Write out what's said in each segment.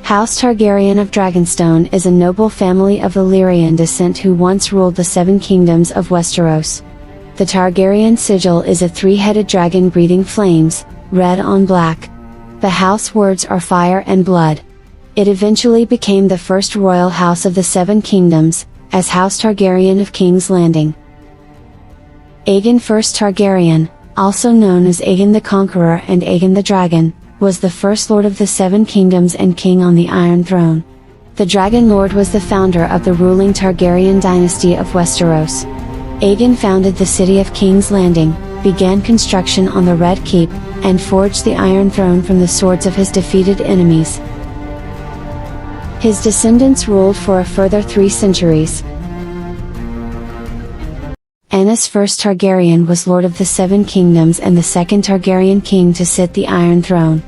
House Targaryen of Dragonstone is a noble family of Valyrian descent who once ruled the Seven Kingdoms of Westeros. The Targaryen sigil is a three-headed dragon breathing flames, red on black. The house words are fire and blood. It eventually became the first royal house of the Seven Kingdoms, as House Targaryen of King's Landing. Aegon I Targaryen, also known as Aegon the Conqueror and Aegon the Dragon, was the first Lord of the Seven Kingdoms and King on the Iron Throne. The Dragonlord was the founder of the ruling Targaryen dynasty of Westeros. Aegon founded the city of King's Landing, began construction on the Red Keep, and forged the Iron Throne from the swords of his defeated enemies. His descendants ruled for a further 3 centuries. Aenys I Targaryen was Lord of the Seven Kingdoms and the second Targaryen king to sit the Iron Throne.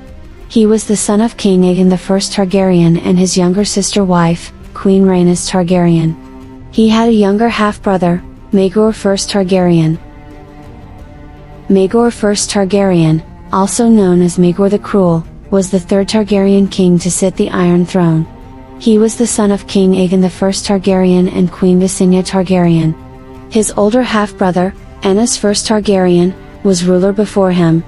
He was the son of King Aegon I Targaryen and his younger sister wife, Queen Rhaenys Targaryen. He had a younger half-brother, Maegor I Targaryen. Maegor I Targaryen, also known as Maegor the Cruel, was the third Targaryen king to sit the Iron Throne. He was the son of King Aegon I Targaryen and Queen Visenya Targaryen. His older half-brother, Aenys I Targaryen, was ruler before him.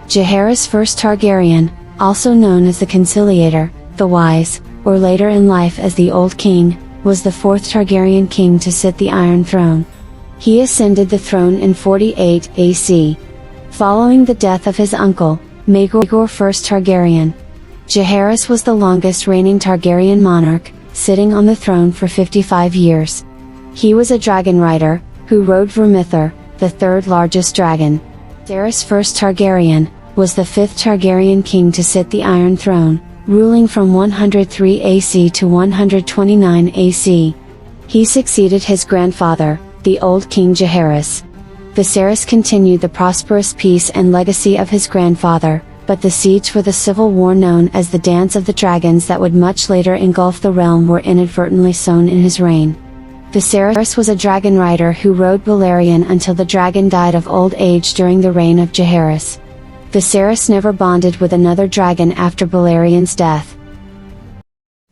Jaehaerys I Targaryen, also known as the Conciliator, the Wise, or later in life as the Old King, was the fourth Targaryen king to sit the Iron Throne. He ascended the throne in 48 AC. Following the death of his uncle, Maegor I Targaryen. Jaehaerys was the longest reigning Targaryen monarch, sitting on the throne for 55 years. He was a dragon rider, who rode Vermithor, the third largest dragon. Daenerys I Targaryen, was the fifth Targaryen king to sit the Iron Throne, ruling from 103 AC to 129 AC. He succeeded his grandfather, the old King Jaehaerys. Viserys continued the prosperous peace and legacy of his grandfather, but the seeds for the civil war known as the Dance of the Dragons that would much later engulf the realm were inadvertently sown in his reign. Viserys was a dragon rider who rode Balerion until the dragon died of old age during the reign of Jaehaerys. Viserys never bonded with another dragon after Balerion's death.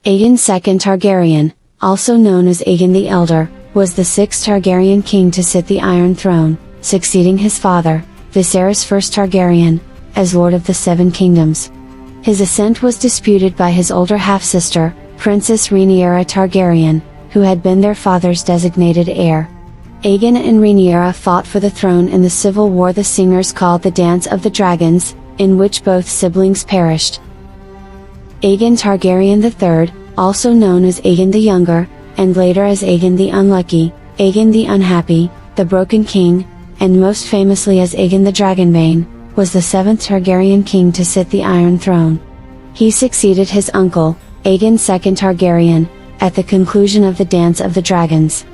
Aegon II Targaryen, also known as Aegon the Elder, was the sixth Targaryen king to sit the Iron Throne, succeeding his father, Viserys I Targaryen, as Lord of the Seven Kingdoms. His ascent was disputed by his older half-sister, Princess Rhaenyra Targaryen, who had been their father's designated heir. Aegon and Rhaenyra fought for the throne in the civil war the singers called the Dance of the Dragons, in which both siblings perished. Aegon Targaryen III, also known as Aegon the Younger, and later as Aegon the Unlucky, Aegon the Unhappy, the Broken King, and most famously as Aegon the Dragonbane, was the seventh Targaryen king to sit the Iron Throne. He succeeded his uncle, Aegon II Targaryen, at the conclusion of the Dance of the Dragons.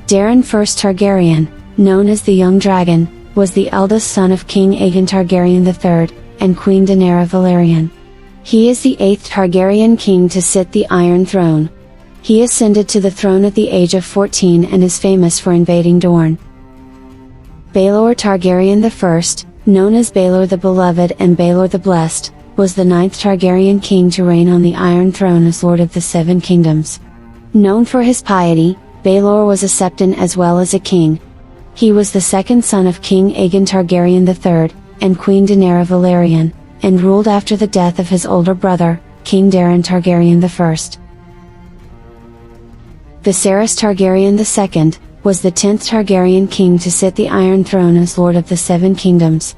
Darren I Targaryen, known as the Young Dragon, was the eldest son of King Aegon Targaryen III, and Queen Daenerys Velaryon. He is the 8th Targaryen king to sit the Iron Throne. He ascended to the throne at the age of 14 and is famous for invading Dorne. Baelor Targaryen I, known as Baelor the Beloved and Baelor the Blessed, was the 9th Targaryen king to reign on the Iron Throne as Lord of the Seven Kingdoms. Known for his piety, Baelor was a septon as well as a king. He was the second son of King Aegon Targaryen III, and Queen Daenerys Velaryon, and ruled after the death of his older brother, King Darren Targaryen I. Viserys Targaryen II, was the 10th Targaryen king to sit the Iron Throne as Lord of the Seven Kingdoms.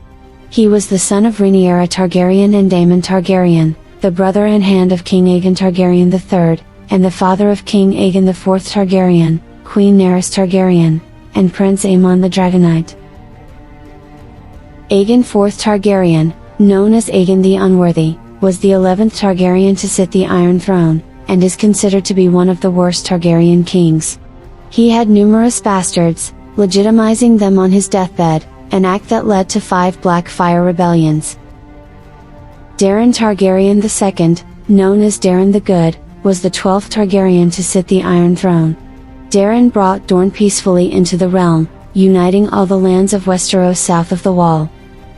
He was the son of Rhaenyra Targaryen and Daemon Targaryen, the brother and hand of King Aegon Targaryen III, and the father of King Aegon IV Targaryen, Queen Daenerys Targaryen, and Prince Aemon the Dragonite. Aegon IV Targaryen, known as Aegon the Unworthy, was the 11th Targaryen to sit the Iron Throne, and is considered to be one of the worst Targaryen kings. He had numerous bastards, legitimizing them on his deathbed, an act that led to 5 Blackfyre rebellions. Darren Targaryen II, known as Darren the Good, was the 12th Targaryen to sit the Iron Throne. Darren brought Dorne peacefully into the realm, uniting all the lands of Westeros south of the Wall.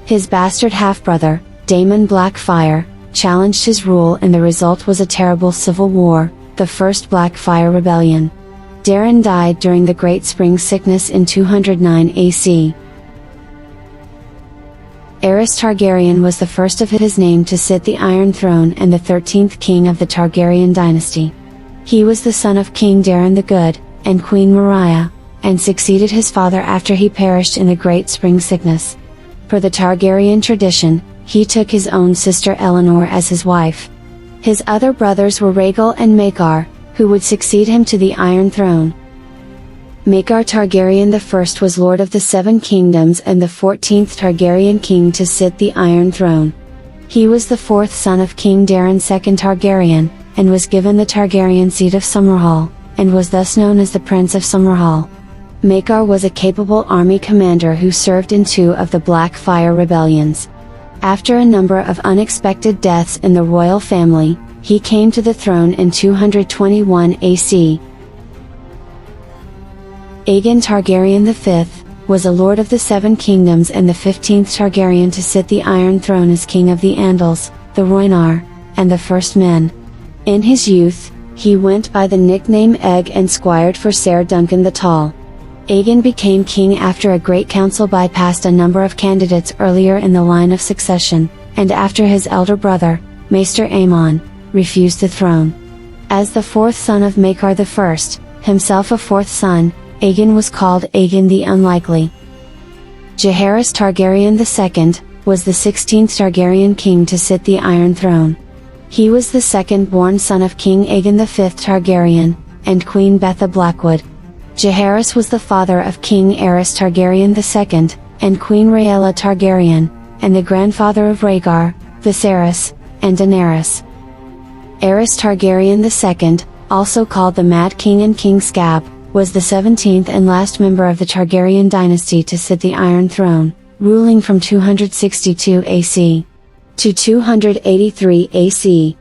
His bastard half-brother, Daemon Blackfyre, challenged his rule, and the result was a terrible civil war, the First Black Fire Rebellion. Darren died during the Great Spring Sickness in 209 AC. Aerys Targaryen was the first of his name to sit the Iron Throne and the 13th king of the Targaryen dynasty. He was the son of King Darren the Good, and Queen Mariah, and succeeded his father after he perished in the Great Spring Sickness. Per the Targaryen tradition, he took his own sister Eleanor as his wife. His other brothers were Rhaegal and Maegor, who would succeed him to the Iron Throne. Maegor Targaryen I was Lord of the Seven Kingdoms and the 14th Targaryen king to sit the Iron Throne. He was the fourth son of King Darren II Targaryen, and was given the Targaryen seat of Summerhall, and was thus known as the Prince of Summerhall. Maegor was a capable army commander who served in two of the Black Fire Rebellions. After a number of unexpected deaths in the royal family, he came to the throne in 221 AC. Aegon Targaryen V was a lord of the Seven Kingdoms and the 15th Targaryen to sit the Iron Throne as king of the Andals, the Rhoynar, and the First Men. In his youth, he went by the nickname Egg and squired for Ser Duncan the Tall. Aegon became king after a great council bypassed a number of candidates earlier in the line of succession, and after his elder brother, Maester Aemon, refused the throne. As the fourth son of Maegor I, himself a fourth son, Aegon was called Aegon the Unlikely. Jaehaerys Targaryen II was the 16th Targaryen king to sit the Iron Throne. He was the second-born son of King Aegon V Targaryen, and Queen Betha Blackwood. Jaehaerys was the father of King Aerys Targaryen II, and Queen Rhaella Targaryen, and the grandfather of Rhaegar, Viserys, and Daenerys. Aerys Targaryen II, also called the Mad King and King Scab, was the 17th and last member of the Targaryen dynasty to sit the Iron Throne, ruling from 262 AC to 283 AC.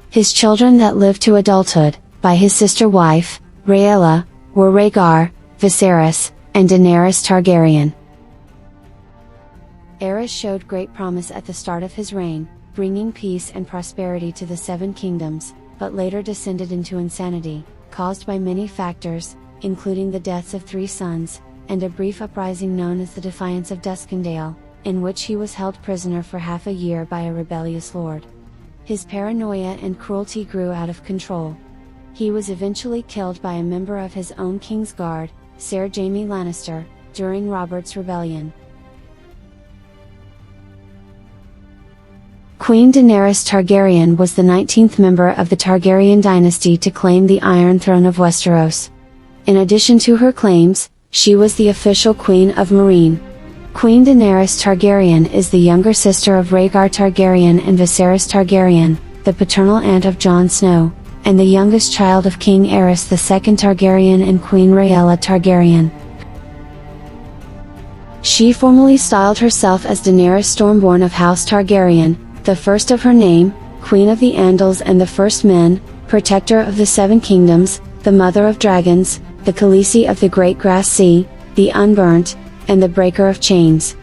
His children that lived to adulthood, by his sister wife, Rhaella, were Rhaegar, Viserys, and Daenerys Targaryen. Aerys showed great promise at the start of his reign, bringing peace and prosperity to the Seven Kingdoms, but later descended into insanity, caused by many factors, including the deaths of 3 sons, and a brief uprising known as the Defiance of Duskendale, in which he was held prisoner for half a year by a rebellious lord. His paranoia and cruelty grew out of control. He was eventually killed by a member of his own King's Guard, Ser Jaime Lannister, during Robert's Rebellion. Queen Daenerys Targaryen was the 19th member of the Targaryen dynasty to claim the Iron Throne of Westeros. In addition to her claims, she was the official Queen of Meereen. Queen Daenerys Targaryen is the younger sister of Rhaegar Targaryen and Viserys Targaryen, the paternal aunt of Jon Snow, and the youngest child of King Aerys II Targaryen and Queen Rhaella Targaryen. She formally styled herself as Daenerys Stormborn of House Targaryen, the first of her name, Queen of the Andals and the First Men, Protector of the Seven Kingdoms, the Mother of Dragons, the Khaleesi of the Great Grass Sea, the Unburnt, and the Breaker of Chains.